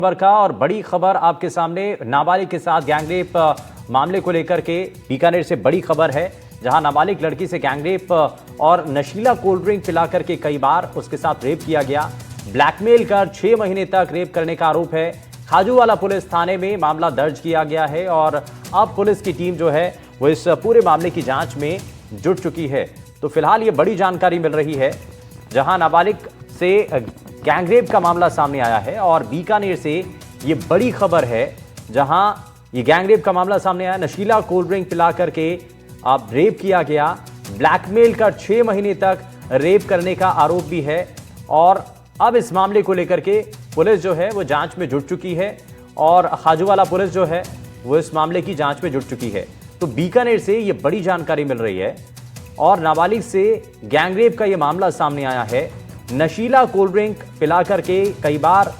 खबर का और बड़ी खबर आपके सामने नाबालिग के साथ गैंगरेप मामले को लेकर के बीकानेर से बड़ी खबर है, जहां नाबालिग लड़की से गैंगरेप और नशीला कोल्ड ड्रिंक पिलाकर के कई बार उसके साथ रेप किया गया। ब्लैकमेल कर 6 महीने तक रेप करने का आरोप है। खाजूवाला पुलिस थाने में मामला दर्ज किया गया है और अब पुलिस की टीम जो है वो इस पूरे मामले की जांच में जुट चुकी है। तो फिलहाल ये बड़ी जानकारी मिल रही है, जहां नाबालिग से गैंगरेप का मामला सामने आया है और बीकानेर से ये बड़ी खबर है, जहां ये गैंगरेप का मामला सामने आया। नशीला कोल्ड ड्रिंक पिला करके अब रेप किया गया, ब्लैकमेल कर 6 महीने तक रेप करने का आरोप भी है और अब इस मामले को लेकर के पुलिस जो है वो जांच में जुट चुकी है और खाजूवाला पुलिस जो है वो इस मामले की जांच में जुट चुकी है। तो बीकानेर से ये बड़ी जानकारी मिल रही है और नाबालिग से गैंगरेप का ये मामला सामने आया है। नशीला कोल्ड ड्रिंक पिला करके कई बार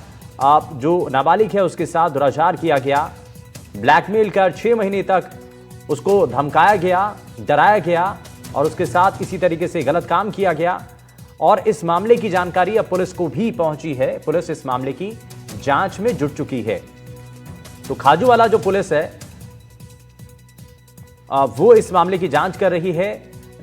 जो नाबालिग है उसके साथ दुराचार किया गया, ब्लैकमेल कर 6 महीने तक उसको धमकाया गया, डराया गया और उसके साथ किसी तरीके से गलत काम किया गया और इस मामले की जानकारी अब पुलिस को भी पहुंची है। पुलिस इस मामले की जांच में जुट चुकी है। तो खाजूवाला जो पुलिस है वो इस मामले की जांच कर रही है।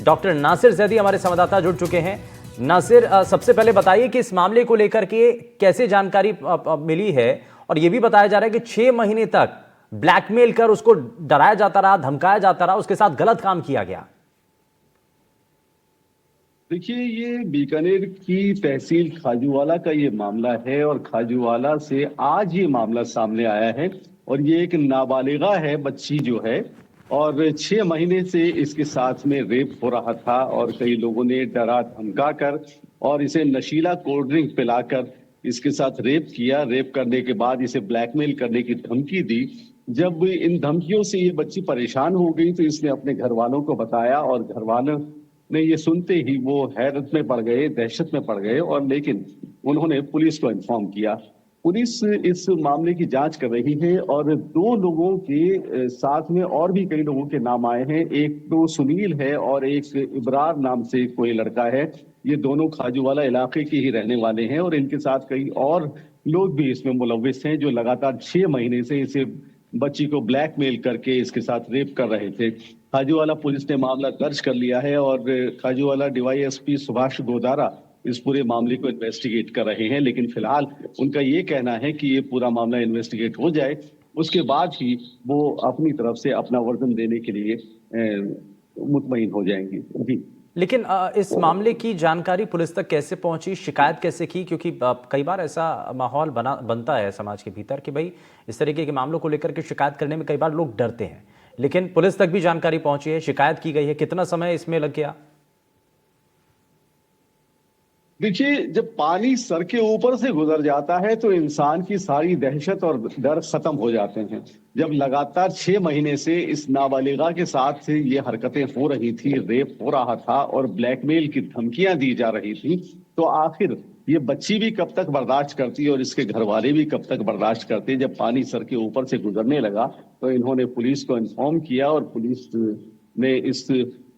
डॉक्टर नासिर जैदी हमारे संवाददाता जुड़ चुके हैं। नासिर, सबसे पहले बताइए कि इस मामले को लेकर के कैसे जानकारी मिली है और यह भी बताया जा रहा है कि 6 महीने तक ब्लैकमेल कर उसको डराया जाता रहा, धमकाया जाता रहा, उसके साथ गलत काम किया गया। देखिए, ये बीकानेर की तहसील खाजूवाला का ये मामला है और खाजूवाला से आज ये मामला सामने आया है और ये एक नाबालिगा है, बच्ची जो है, और 6 महीने से इसके साथ में रेप हो रहा था और कई लोगों ने डरा धमका कर और इसे नशीला कोल्ड ड्रिंक पिलाकर इसके साथ रेप किया। रेप करने के बाद इसे ब्लैकमेल करने की धमकी दी। जब इन धमकियों से ये बच्ची परेशान हो गई तो इसने अपने घर वालों को बताया और घर वालों ने ये सुनते ही वो हैरत में पड़ गए, दहशत में पड़ गए और लेकिन उन्होंने पुलिस को इन्फॉर्म किया। पुलिस इस मामले की जांच कर रही है और 2 लोगों के साथ में और भी कई लोगों के नाम आए हैं। एक तो सुनील है और एक इब्रार नाम से कोई लड़का है। ये दोनों खाजूवाला इलाके के ही रहने वाले हैं और इनके साथ कई और लोग भी इसमें मुलविस हैं जो लगातार 6 महीने से इसे बच्ची को ब्लैकमेल करके इसके साथ रेप कर रहे थे। खाजूवाला पुलिस ने मामला दर्ज कर लिया है और खाजूवाला डीवाईएसपी सुभाष गोदारा इस पूरे मामले को इन्वेस्टिगेट कर रहे हैं। लेकिन फिलहाल उनका ये कहना है कि ये पूरा मामला इन्वेस्टिगेट हो जाए, उसके बाद ही वो अपनी तरफ से अपना वर्जन देने के लिए मुतमईन हो जाएंगे। जी, लेकिन इस मामले की जानकारी पुलिस तक कैसे पहुंची, शिकायत कैसे की? क्योंकि कई बार ऐसा माहौल बनता है समाज के भीतर कि भाई इस तरीके के मामलों को लेकर के शिकायत करने में कई बार लोग डरते हैं, लेकिन पुलिस तक भी जानकारी पहुंची है, शिकायत की गई है। कितना समय इसमें लग गया? देखिए, जब पानी सर के ऊपर से गुजर जाता है तो इंसान की सारी दहशत और डर खत्म हो जाते हैं। जब लगातार 6 महीने से इस नाबालिगा के साथ ये हरकतें हो रही थी, रेप हो रहा था और ब्लैकमेल की धमकियां दी जा रही थी, तो आखिर ये बच्ची भी कब तक बर्दाश्त करती और इसके घर वाले भी कब तक बर्दाश्त करते। जब पानी सर के ऊपर से गुजरने लगा तो इन्होंने पुलिस को इन्फॉर्म किया और पुलिस ने इस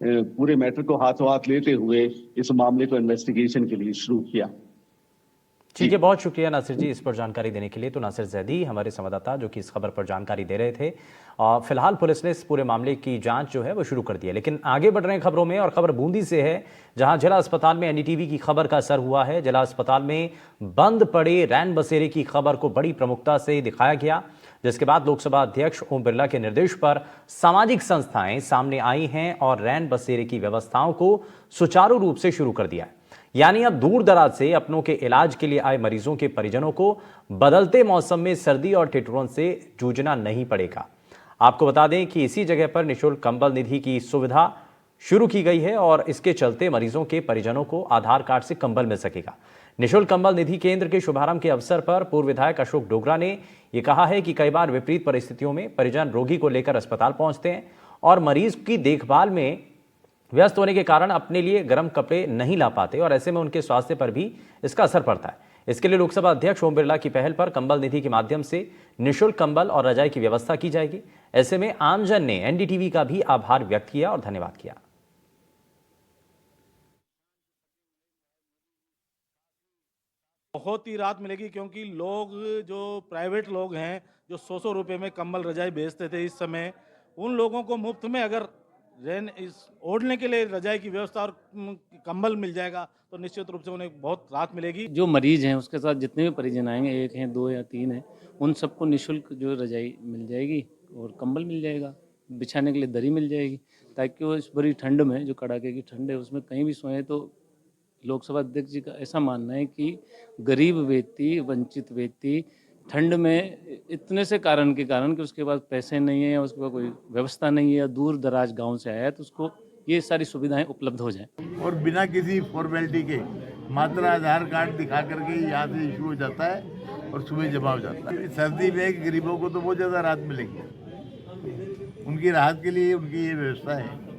पूरे मैटर को हाथों हाथ लेते हुए इस मामले को इन्वेस्टिगेशन के लिए शुरू किया। ठीक है, बहुत शुक्रिया नासिर जी इस पर जानकारी देने के लिए। तो नासिर जैदी हमारे संवाददाता जो कि इस खबर पर जानकारी दे रहे थे। फिलहाल पुलिस ने इस पूरे मामले की जांच जो है वो शुरू कर दी है। लेकिन आगे बढ़ रहे हैं खबरों में और खबर बूंदी से है, जहां जिला अस्पताल में एनडीटीवी की खबर का असर हुआ है। जिला अस्पताल में बंद पड़े रैन बसेरे की खबर को बड़ी प्रमुखता से दिखाया गया, जिसके बाद लोकसभा अध्यक्ष ओम बिरला के निर्देश पर सामाजिक संस्थाएं सामने आई हैं और रैन बसेरे की व्यवस्थाओं को सुचारू रूप से शुरू कर दिया है। यानी अब दूर दराज से अपनों के इलाज के लिए आए मरीजों के परिजनों को बदलते मौसम में सर्दी और ठिठुरन से जूझना नहीं पड़ेगा। आपको बता दें कि इसी जगह पर निःशुल्क कंबल निधि की सुविधा शुरू की गई है और इसके चलते मरीजों के परिजनों को आधार कार्ड से कंबल मिल सकेगा। निःशुल्क कंबल निधि केंद्र के शुभारंभ के अवसर पर पूर्व विधायक अशोक डोगरा ने यह कहा है कि कई बार विपरीत परिस्थितियों में परिजन रोगी को लेकर अस्पताल पहुंचते हैं और मरीज की देखभाल में व्यस्त होने के कारण अपने लिए गर्म कपड़े नहीं ला पाते और ऐसे में उनके स्वास्थ्य पर भी इसका असर पड़ता है। इसके लिए लोकसभा अध्यक्ष ओम बिरला की पहल पर कंबल निधि के माध्यम से निःशुल्क कंबल और रजाई की व्यवस्था की जाएगी। ऐसे में आमजन ने एनडीटीवी का भी आभार व्यक्त किया और धन्यवाद किया। बहुत ही राहत मिलेगी, क्योंकि लोग जो प्राइवेट लोग हैं जो 100-100 रुपए में कंबल रजाई बेचते थे, इस समय उन लोगों को मुफ्त में अगर ओढ़ने के लिए रजाई की व्यवस्था और कंबल मिल जाएगा तो निश्चित रूप से उन्हें बहुत राहत मिलेगी। जो मरीज हैं उसके साथ जितने भी परिजन आएंगे, 1 हैं 2 या 3 हैं, उन सबको निःशुल्क जो रजाई मिल जाएगी और कंबल मिल जाएगा, बिछाने के लिए दरी मिल जाएगी, ताकि वो इस बड़ी ठंड में, जो कड़ाके की ठंड है, उसमें कहीं भी सोएं। तो लोकसभा अध्यक्ष जी का ऐसा मानना है कि गरीब व्यक्ति, वंचित व्यक्ति ठंड में इतने से कारण के कारण कि उसके पास पैसे नहीं है या उसके पास कोई व्यवस्था नहीं है या दूर दराज गांव से आया है, तो उसको ये सारी सुविधाएं उपलब्ध हो जाएं। और बिना किसी फॉर्मेलिटी के मात्र आधार कार्ड दिखा करके यहाँ से इशू हो जाता है और सुबह जमा हो जाता है। सर्दी में गरीबों को तो बहुत ज़्यादा राहत मिलेगी, उनकी राहत के लिए उनकी ये व्यवस्था है।